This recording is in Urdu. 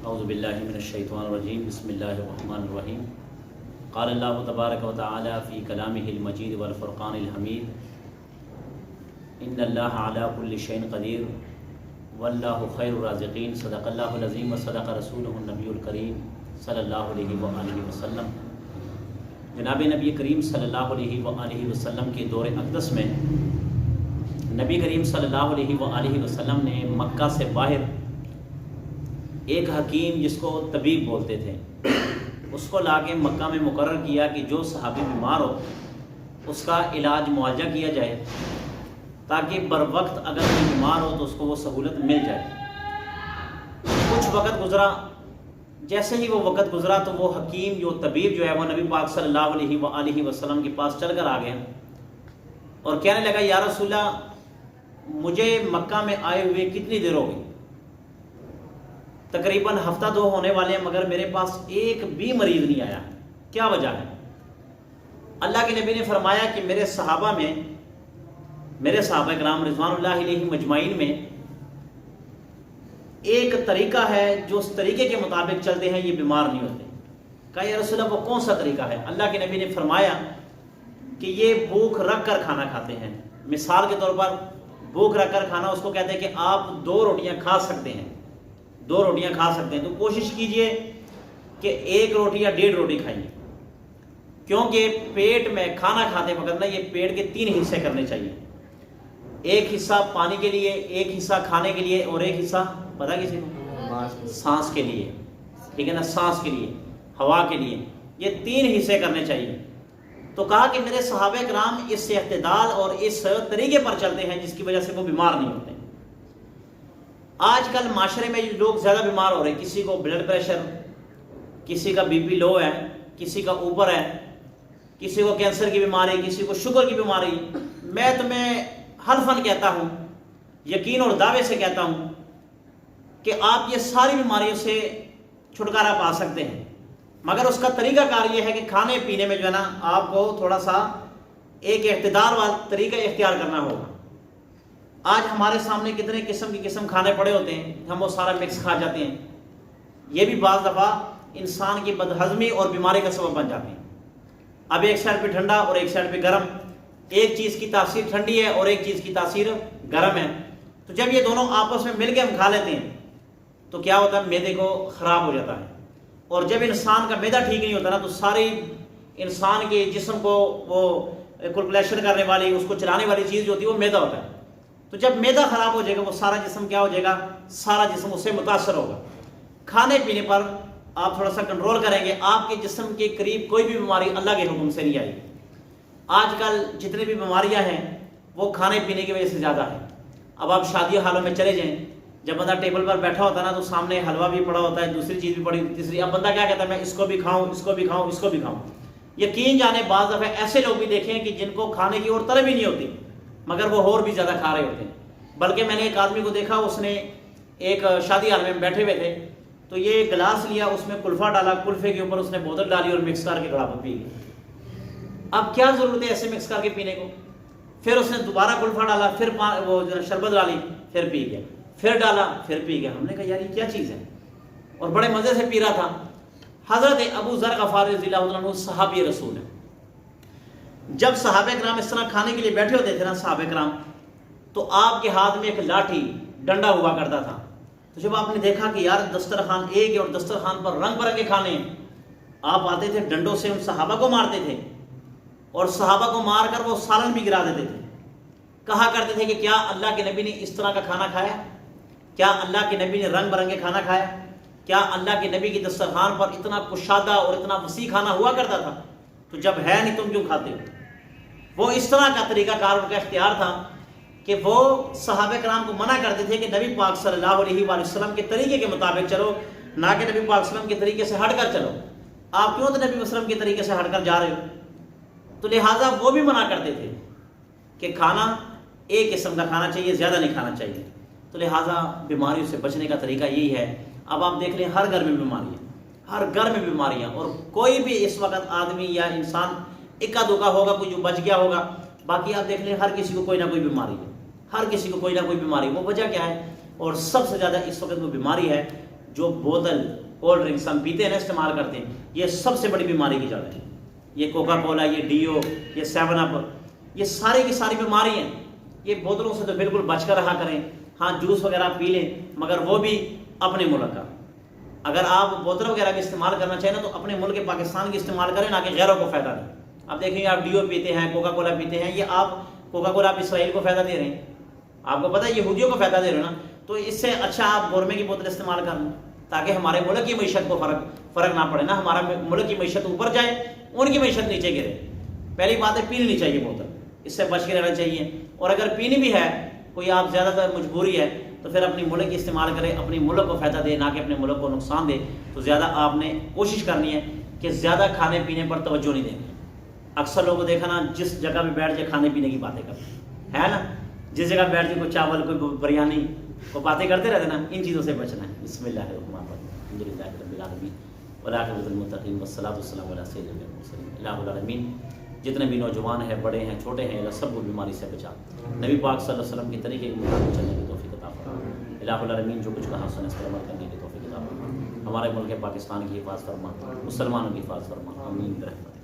اعوذ باللہ من الشیطان الرجیم بسم اللہ الرحمن الرحیم قال اللہ تبارک و تعالی فی کلامہ المجید والفرقان الحمید ان اللہ علی کل شیء قدیر واللہ خیر الرازقین صدق اللہ العظیم و صدق رسولہ النبی الکریم صلی اللہ علیہ وآلہ وسلم۔ جناب نبی کریم صلی اللہ علیہ وآلہ وسلم کے دور اقدس میں نبی کریم صلی اللہ علیہ وآلہ وسلم نے مکہ سے باہر ایک حکیم جس کو طبیب بولتے تھے اس کو لا کے مکہ میں مقرر کیا کہ جو صحابی بیمار ہو اس کا علاج معالجہ کیا جائے تاکہ بر وقت اگر کوئی بیمار ہو تو اس کو وہ سہولت مل جائے۔ کچھ وقت گزرا، جیسے ہی وہ وقت گزرا تو وہ حکیم جو طبیب جو ہے وہ نبی پاک صلی اللہ علیہ وآلہ وسلم کے پاس چل کر آ گیا اور کہنے لگا یا رسول اللہ مجھے مکہ میں آئے ہوئے کتنی دیر ہو گئی، تقریباً ہفتہ دو ہونے والے ہیں مگر میرے پاس ایک بھی مریض نہیں آیا، کیا وجہ ہے؟ اللہ کے نبی نے فرمایا کہ میرے صحابہ کرام رضوان اللہ علیہ مجمعین میں ایک طریقہ ہے جو اس طریقے کے مطابق چلتے ہیں، یہ بیمار نہیں ہوتے۔ کہا یا رسول اللہ وہ کون سا طریقہ ہے؟ اللہ کے نبی نے فرمایا کہ یہ بھوک رکھ کر کھانا کھاتے ہیں۔ مثال کے طور پر بھوک رکھ کر کھانا اس کو کہتے ہیں کہ آپ 2 روٹیاں کھا سکتے ہیں، 2 روٹیاں کھا سکتے ہیں، تو کوشش کیجئے کہ 1 روٹی یا 1.5 روٹی کھائیے، کیونکہ پیٹ میں کھانا کھاتے وقت نا یہ پیٹ کے 3 حصے کرنے چاہیے، ایک حصہ پانی کے لیے، ایک حصہ کھانے کے لیے اور ایک حصہ پتہ کسی کو سانس کے لیے، ٹھیک ہے نا، سانس کے لیے، ہوا کے لیے، یہ 3 حصے کرنے چاہیے۔ تو کہا کہ میرے صحابہ کرام اس اعتدال اور اس طریقے پر چلتے ہیں جس کی وجہ سے وہ بیمار نہیں ہوتے۔ آج کل معاشرے میں لوگ زیادہ بیمار ہو رہے ہیں، کسی کو بلڈ پریشر، کسی کا بی پی لو ہے، کسی کا اوپر ہے، کسی کو کینسر کی بیماری، کسی کو شوگر کی بیماری۔ میں تمہیں حلفاً کہتا ہوں، یقین اور دعوے سے کہتا ہوں کہ آپ یہ ساری بیماریوں سے چھٹکارا پا سکتے ہیں، مگر اس کا طریقہ کار یہ ہے کہ کھانے پینے میں جو ہے نا آپ کو تھوڑا سا ایک اقتدار والا طریقہ اختیار کرنا ہوگا۔ آج ہمارے سامنے کتنے قسم کھانے پڑے ہوتے ہیں، ہم وہ سارا مکس کھا جاتے ہیں، یہ بھی بعض دفعہ انسان کی بدہضمی اور بیماری کا سبب بن جاتے ہیں۔ اب ایک سائڈ پہ ٹھنڈا اور ایک سائڈ پہ گرم، ایک چیز کی تاثیر ٹھنڈی ہے اور ایک چیز کی تاثیر گرم ہے، تو جب یہ دونوں آپس میں مل کے ہم کھا لیتے ہیں تو کیا ہوتا ہے، معدے کو خراب ہو جاتا ہے، اور جب انسان کا معدہ ٹھیک نہیں ہوتا نا تو ساری انسان کے جسم کو وہ کیلکولیشن کرنے والی، اس کو چلانے والی چیز جو ہوتی ہے وہ معدہ ہوتا ہے۔ تو جب معدہ خراب ہو جائے گا وہ سارا جسم کیا ہو جائے گا، سارا جسم اس سے متاثر ہوگا۔ کھانے پینے پر آپ تھوڑا سا کنٹرول کریں گے، آپ کے جسم کے قریب کوئی بھی بیماری اللہ کے حکم سے نہیں آئے گی۔ آج کل جتنی بھی بیماریاں ہیں وہ کھانے پینے کی وجہ سے زیادہ ہیں۔ اب آپ شادی حالوں میں چلے جائیں، جب بندہ ٹیبل پر بیٹھا ہوتا ہے نا تو سامنے حلوہ بھی پڑا ہوتا ہے، دوسری چیز بھی پڑی، تیسری، اب بندہ کیا کہتا ہے میں اس کو بھی کھاؤں، اس کو بھی کھاؤں، اس کو بھی کھاؤں۔ یقین جانے بعض دفعہ ایسے لوگ بھی دیکھیں کہ جن کو کھانے کی اور طلب ہی نہیں ہوتی مگر وہ اور بھی زیادہ کھا رہے ہوتے ہیں۔ بلکہ میں نے ایک آدمی کو دیکھا، اس نے ایک شادی حال میں بیٹھے ہوئے تھے تو یہ گلاس لیا، اس میں کلفہ ڈالا، کلفے کے اوپر اس نے بوتل ڈالی اور مکس کر کے گڑا پی گیا۔ اب کیا ضرورت ہے ایسے مکس کر کے پینے کو؟ پھر اس نے دوبارہ کلفہ ڈالا، پھر وہ شربت ڈالی، پھر پی گیا، پھر ڈالا، پھر پی گیا۔ ہم نے کہا یار یہ کیا چیز ہے، اور بڑے مزے سے پی رہا تھا۔ حضرت ابو ذر غفاری رضی اللہ عنہ صحابی رسول ہیں، جب صحابہ کرام اس طرح کھانے کے لیے بیٹھے ہوتے تھے نا صحابہ کرام، تو آپ کے ہاتھ میں ایک لاٹھی ڈنڈا ہوا کرتا تھا۔ تو جب آپ نے دیکھا کہ یار دسترخوان ایک ہے اور دسترخوان پر رنگ برنگے کھانے ہیں، آپ آتے تھے ڈنڈوں سے ان صحابہ کو مارتے تھے اور صحابہ کو مار کر وہ سالن بھی گرا دیتے تھے۔ کہا کرتے تھے کہ کیا اللہ کے نبی نے اس طرح کا کھانا کھایا؟ کیا اللہ کے نبی نے رنگ برنگے کھانا کھایا؟ کیا اللہ کے نبی کی دسترخوان پر اتنا کشادہ اور اتنا وسیع کھانا ہوا کرتا تھا؟ تو جب ہے نہیں تم کیوں کھاتے ہو؟ وہ اس طرح کا طریقہ کار ان کا اختیار تھا کہ وہ صحابہ کرام کو منع کرتے تھے کہ نبی پاک صلی اللہ علیہ وآلہ وسلم کے طریقے کے مطابق چلو، نہ کہ نبی پاک صلی اللہ علیہ وسلم کے طریقے سے ہٹ کر چلو۔ آپ کیوں تو نبی صلی اللہ علیہ وسلم کے طریقے سے ہٹ کر جا رہے ہو؟ تو لہٰذا وہ بھی منع کرتے تھے کہ کھانا ایک قسم کا کھانا چاہیے، زیادہ نہیں کھانا چاہیے۔ تو لہٰذا بیماریوں سے بچنے کا طریقہ یہی ہے۔ اب آپ دیکھ لیں ہر گھر میں بیماریاں، ہر گھر میں بیماریاں، اور کوئی بھی اس وقت آدمی یا انسان اکا دکا ہوگا کوئی جو بچ گیا ہوگا، باقی آپ دیکھ لیں ہر کسی کو کوئی نہ کوئی بیماری ہے، ہر کسی کو کوئی نہ کوئی بیماری۔ وہ وجہ کیا ہے؟ اور سب سے زیادہ اس وقت وہ بیماری ہے جو بوتل کولڈ ڈرنکس ہم پیتے ہیں نا، استعمال کرتے ہیں، یہ سب سے بڑی بیماری کی جڑ ہے. یہ کوکا کولا، یہ ڈیو، یہ 7 اپ، یہ ساری کی ساری بیماری ہیں. یہ بوتلوں سے تو بالکل بچ کر رہا کریں. ہاں جوس وغیرہ پی لیں، مگر وہ بھی اپنے ملک کا. اگر آپ بوتل وغیرہ کا استعمال کرنا چاہیں نا تو اپنے ملک پاکستان کی استعمال کریں، نہ کہ غیروں کو فائدہ دیں. اب دیکھیں آپ ڈیو پیتے ہیں، کوکا کولا پیتے ہیں، یہ آپ کوکا کولا آپ اسرائیل کو فائدہ دے رہے ہیں، آپ کو پتہ ہے یہودیوں کو فائدہ دے رہے ہیں نا. تو اس سے اچھا آپ گورمے کی بوتل استعمال کر لیں تاکہ ہمارے ملک کی معیشت کو فرق نہ پڑے نا. ہمارا ملک کی معیشت اوپر جائے، ان کی معیشت نیچے گرے. پہلی بات ہے پی نہیں چاہیے بوتل، اس سے بچ کے رہنا چاہیے. اور اگر پینی بھی ہے، کوئی آپ زیادہ تر مجبوری ہے، تو پھر اپنی ملک کی استعمال کریں، اپنی ملک کو فائدہ دے، نہ کہ اپنے ملک کو نقصان دے. تو زیادہ آپ نے کوشش کرنی ہے کہ زیادہ کھانے پینے پر توجہ نہیں دیں. اکثر لوگوں کو دیکھا نا، جس جگہ پہ بیٹھ کے کھانے پینے کی باتیں کرتے ہیں نا، جس جگہ بیٹھ کے کوئی چاول، کوئی بریانی، وہ باتیں کرتے رہتے نا. ان چیزوں سے بچنا ہے. بسم اللہ الرحمن الرحیم، الحمد للہ رب العالمین والعاقبۃ للمتقین والصلاۃ والسلام علی سیدنا المرسلین. الہ العالمین جتنے بھی نوجوان ہیں، بڑے ہیں، چھوٹے ہیں، اللہ سب کو بیماری سے بچا. نبی پاک صلی اللہ علیہ وسلم کے طریقے کے مطابق چلنے کی توفیق عطا فرما. الہ العالمین جو کچھ کہا سن اس پر عمل کرنے کی توفیق عطا فرما. ہمارے ملک پاکستان کی حفاظت فرما، مسلمانوں کی حفاظت فرما. آمین برحمتک.